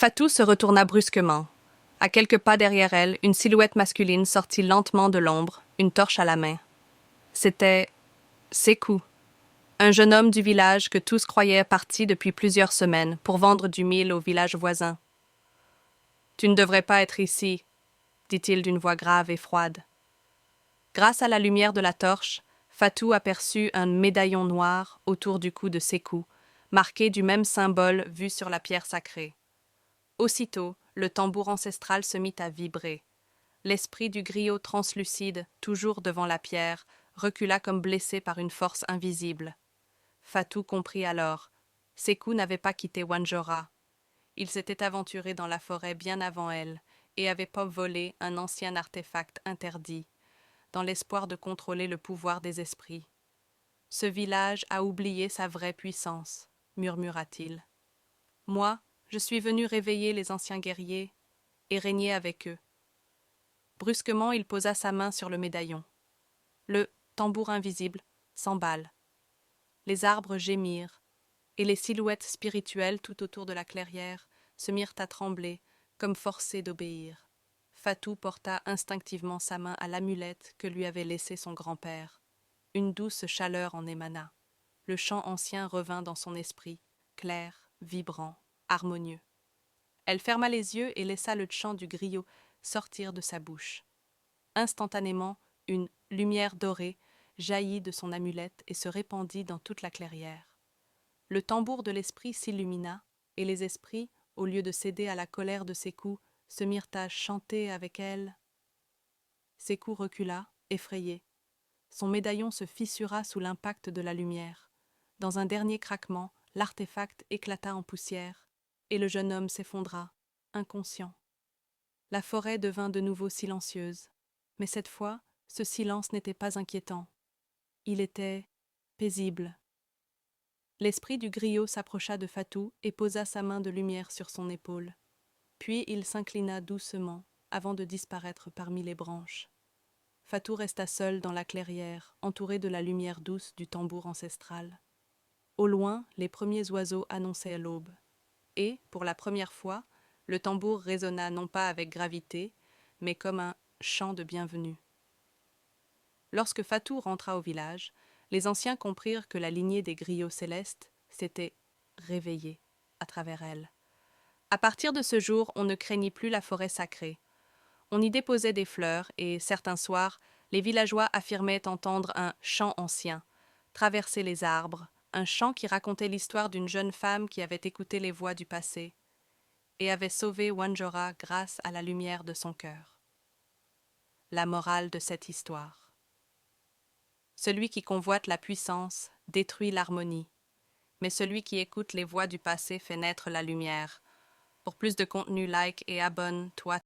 Fatou se retourna brusquement. À quelques pas derrière elle, une silhouette masculine sortit lentement de l'ombre, une torche à la main. C'était Sékou, un jeune homme du village que tous croyaient parti depuis plusieurs semaines pour vendre du mil au village voisin. « Tu ne devrais pas être ici, » dit-il d'une voix grave et froide. Grâce à la lumière de la torche, Fatou aperçut un médaillon noir autour du cou de Sékou, marqué du même symbole vu sur la pierre sacrée. Aussitôt, le tambour ancestral se mit à vibrer. L'esprit du griot translucide, toujours devant la pierre, recula comme blessé par une force invisible. Fatou comprit alors. Sékou n'avait pas quitté Wanjora. Il s'était aventuré dans la forêt bien avant elle et avait volé un ancien artefact interdit, dans l'espoir de contrôler le pouvoir des esprits. « Ce village a oublié sa vraie puissance, » murmura-t-il. « Moi, je suis venu réveiller les anciens guerriers et régner avec eux. » Brusquement, il posa sa main sur le médaillon. Le tambour invisible s'emballe. Les arbres gémirent, et les silhouettes spirituelles tout autour de la clairière se mirent à trembler, comme forcées d'obéir. Fatou porta instinctivement sa main à l'amulette que lui avait laissée son grand-père. Une douce chaleur en émana. Le chant ancien revint dans son esprit, clair, vibrant, harmonieux. Elle ferma les yeux et laissa le chant du griot sortir de sa bouche. Instantanément, une lumière dorée jaillit de son amulette et se répandit dans toute la clairière. Le tambour de l'esprit s'illumina, et les esprits, au lieu de céder à la colère de Sékou, se mirent à chanter avec elle. Sékou recula, effrayé. Son médaillon se fissura sous l'impact de la lumière. Dans un dernier craquement, l'artefact éclata en poussière, et le jeune homme s'effondra, inconscient. La forêt devint de nouveau silencieuse, mais cette fois, ce silence n'était pas inquiétant. Il était paisible. L'esprit du griot s'approcha de Fatou et posa sa main de lumière sur son épaule. Puis il s'inclina doucement, avant de disparaître parmi les branches. Fatou resta seul dans la clairière, entouré de la lumière douce du tambour ancestral. Au loin, les premiers oiseaux annonçaient l'aube. Et, pour la première fois, le tambour résonna non pas avec gravité, mais comme un chant de bienvenue. Lorsque Fatou rentra au village, les anciens comprirent que la lignée des griots célestes s'était réveillée à travers elle. À partir de ce jour, on ne craignit plus la forêt sacrée. On y déposait des fleurs et, certains soirs, les villageois affirmaient entendre un chant ancien, traverser les arbres, un chant qui racontait l'histoire d'une jeune femme qui avait écouté les voix du passé et avait sauvé Wanjora grâce à la lumière de son cœur. La morale de cette histoire. Celui qui convoite la puissance détruit l'harmonie, mais celui qui écoute les voix du passé fait naître la lumière. Pour plus de contenu, like et abonne-toi